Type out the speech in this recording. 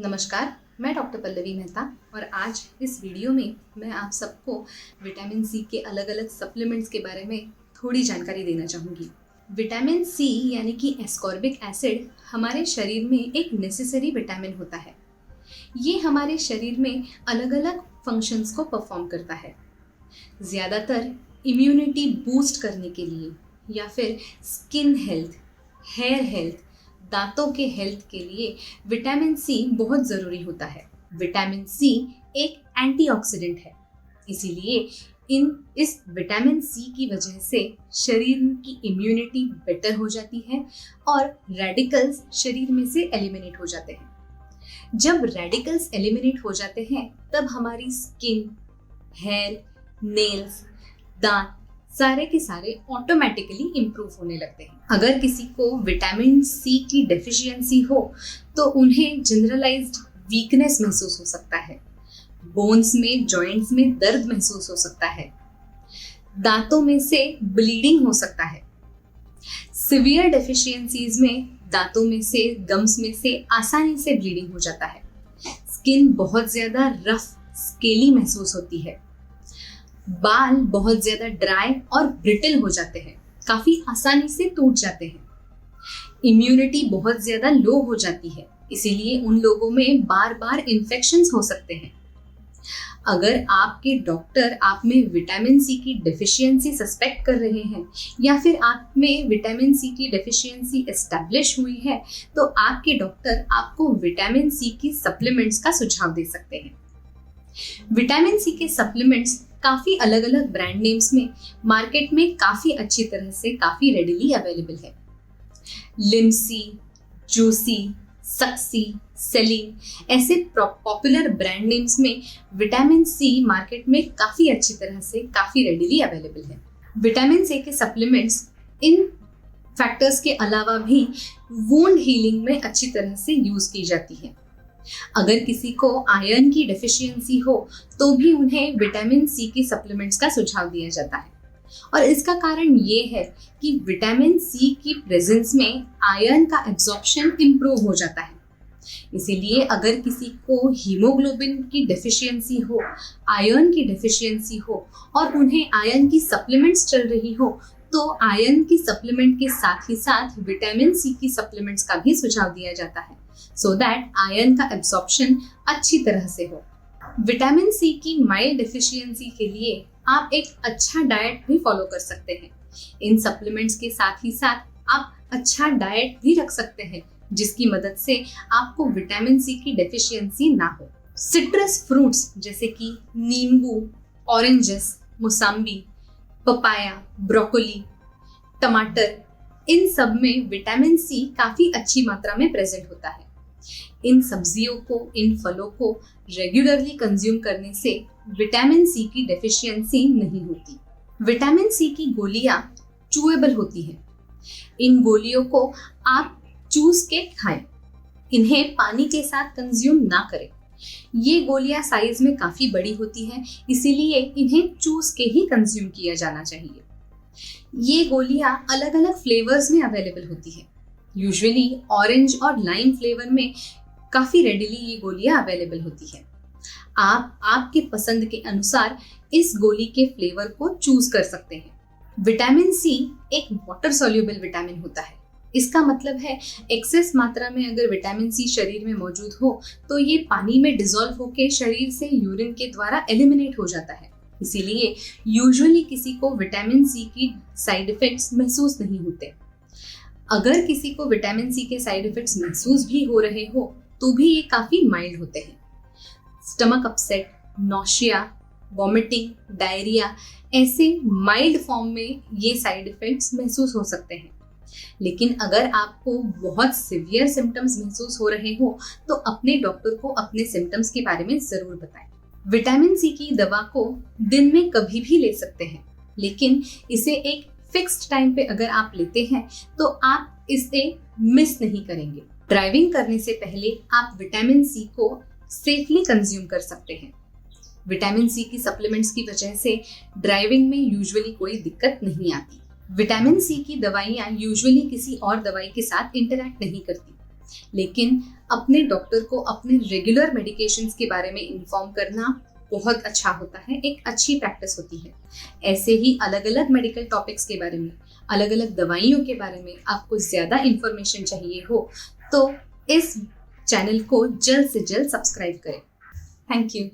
नमस्कार, मैं डॉक्टर पल्लवी मेहता और आज इस वीडियो में मैं आप सबको विटामिन सी के अलग अलग सप्लीमेंट्स के बारे में थोड़ी जानकारी देना चाहूँगी। विटामिन सी यानी कि एस्कॉर्बिक एसिड हमारे शरीर में एक नेसेसरी विटामिन होता है। ये हमारे शरीर में अलग अलग फंक्शंस को परफॉर्म करता है। ज़्यादातर इम्यूनिटी बूस्ट करने के लिए या फिर स्किन हेल्थ, हेयर हेल्थ, दांतों के हेल्थ के लिए विटामिन सी बहुत ज़रूरी होता है। विटामिन सी एक एंटीऑक्सीडेंट है, इसीलिए इस विटामिन सी की वजह से शरीर की इम्यूनिटी बेटर हो जाती है और रेडिकल्स शरीर में से एलिमिनेट हो जाते हैं। जब रेडिकल्स एलिमिनेट हो जाते हैं तब हमारी स्किन, हेयर, नेल्स, दांत सारे के सारे ऑटोमेटिकली इम्प्रूव होने लगते हैं। अगर किसी को विटामिन सी की डेफिशिएंसी हो तो उन्हें जनरलाइज्ड वीकनेस महसूस हो सकता है, बोन्स में, जॉइंट्स में दर्द महसूस हो सकता है, दांतों में से ब्लीडिंग हो सकता है। सिवियर डेफिशिएंसीज में दांतों में से, गम्स में से आसानी से ब्लीडिंग हो जाता है। स्किन बहुत ज्यादा रफ, स्केली महसूस होती है। बाल बहुत ज्यादा ड्राई और ब्रिटल हो जाते हैं, काफी आसानी से टूट जाते हैं। इम्यूनिटी बहुत ज्यादा लो हो जाती है, इसीलिए उन लोगों में बार बार इन्फेक्शंस हो सकते हैं। अगर आपके डॉक्टर आप में विटामिन सी की डेफिशिएंसी सस्पेक्ट कर रहे हैं या फिर आप में विटामिन सी की डेफिशिएंसी एस्टैब्लिश हुई है तो आपके डॉक्टर आपको विटामिन सी की सप्लीमेंट्स का सुझाव दे सकते हैं। विटामिन सी के सप्लीमेंट्स काफ़ी अलग अलग ब्रांड नेम्स में मार्केट में काफ़ी अच्छी तरह से काफ़ी रेडिली अवेलेबल है। लिमसी, जूसी, सक्सी, सेलिन ऐसे पॉपुलर ब्रांड नेम्स में विटामिन सी मार्केट में काफ़ी अच्छी तरह से काफ़ी रेडिली अवेलेबल है। विटामिन सी के सप्लीमेंट्स इन फैक्टर्स के अलावा भी वुंड हीलिंग में अच्छी तरह से यूज़ की जाती है। अगर किसी को आयरन की डेफिशिएंसी हो तो भी उन्हें विटामिन सी की सप्लीमेंट्स का सुझाव दिया जाता है और इसका कारण ये है कि विटामिन सी की प्रेजेंस में आयरन का एब्जॉर्प्शन इम्प्रूव हो जाता है। इसीलिए अगर किसी को हीमोग्लोबिन की डेफिशिएंसी हो, आयरन की डेफिशिएंसी हो और उन्हें आयरन की सप्लीमेंट्स चल रही हो तो आयरन की सप्लीमेंट के साथ ही साथ विटामिन सी की सप्लीमेंट्स का भी सुझाव दिया जाता है सो दैट आयरन का एब्जॉर्प्शन अच्छी तरह से हो। विटामिन सी की माइल्ड डेफिशिएंसी के लिए आप एक अच्छा डाइट भी फॉलो कर सकते हैं। इन सप्लीमेंट्स के साथ ही साथ आप अच्छा डाइट भी रख सकते हैं जिसकी मदद से आपको विटामिन सी की डेफिशिएंसी ना हो। सिट्रस फ्रूट्स जैसे कि नींबू, ऑरेंजेस, मौसम्बी, पपाया, ब्रोकोली, टमाटर, इन सब में विटामिन सी काफ़ी अच्छी मात्रा में प्रेजेंट होता है। इन सब्जियों को, इन फलों को रेगुलरली कंज्यूम करने से विटामिन सी की डेफिशिएंसी नहीं होती। विटामिन सी की गोलियां चूएबल होती हैं। इन गोलियों को आप चूस के खाएं, इन्हें पानी के साथ कंज्यूम ना करें। ये गोलियां साइज में काफ़ी बड़ी होती हैं, इसीलिए इन्हें चूस के ही कंज्यूम किया जाना चाहिए। ये गोलियां अलग अलग फ्लेवर्स में अवेलेबल होती है। यूजुअली ऑरेंज और लाइम फ्लेवर में काफ़ी रेडिली ये गोलियां अवेलेबल होती है। आप आपके पसंद के अनुसार इस गोली के फ्लेवर को चूज कर सकते हैं। विटामिन सी एक वाटर सॉल्युबल विटामिन होता है। इसका मतलब है एक्सेस मात्रा में अगर विटामिन सी शरीर में मौजूद हो तो ये पानी में डिसॉल्व होकर शरीर से यूरिन के द्वारा एलिमिनेट हो जाता है। इसीलिए यूजुअली किसी को विटामिन सी की साइड इफेक्ट्स महसूस नहीं होते। अगर किसी को विटामिन सी के साइड इफेक्ट्स महसूस भी हो रहे हो तो भी ये काफ़ी माइल्ड होते हैं। Stomach upset, nausea, vomiting, diarrhoea ऐसे माइल्ड फॉर्म में ये साइड इफेक्ट्स महसूस हो सकते हैं। लेकिन अगर आपको बहुत सिवियर सिम्टम्स महसूस हो रहे हो तो अपने डॉक्टर को अपने सिम्टम्स के बारे में ज़रूर बताएं। विटामिन सी की दवा को दिन में कभी भी ले सकते हैं, लेकिन इसे एक फिक्स्ड टाइम पे अगर आप लेते हैं तो आप इसे मिस नहीं करेंगे। ड्राइविंग करने से पहले आप विटामिन सी को सेफली कंज्यूम कर सकते हैं। विटामिन सी की सप्लीमेंट्स की वजह से ड्राइविंग में यूजुअली कोई दिक्कत नहीं आती। विटामिन सी की दवाइयाँ यूजुअली किसी और दवाई के साथ इंटरैक्ट नहीं करती, लेकिन अपने डॉक्टर को अपने रेगुलर मेडिकेशंस के बारे में इन्फॉर्म करना बहुत अच्छा होता है, एक अच्छी प्रैक्टिस होती है। ऐसे ही अलग अलग मेडिकल टॉपिक्स के बारे में, अलग अलग दवाइयों के बारे में आपको ज़्यादा इन्फॉर्मेशन चाहिए हो तो इस चैनल को जल्द से जल्द सब्सक्राइब करें। Thank you.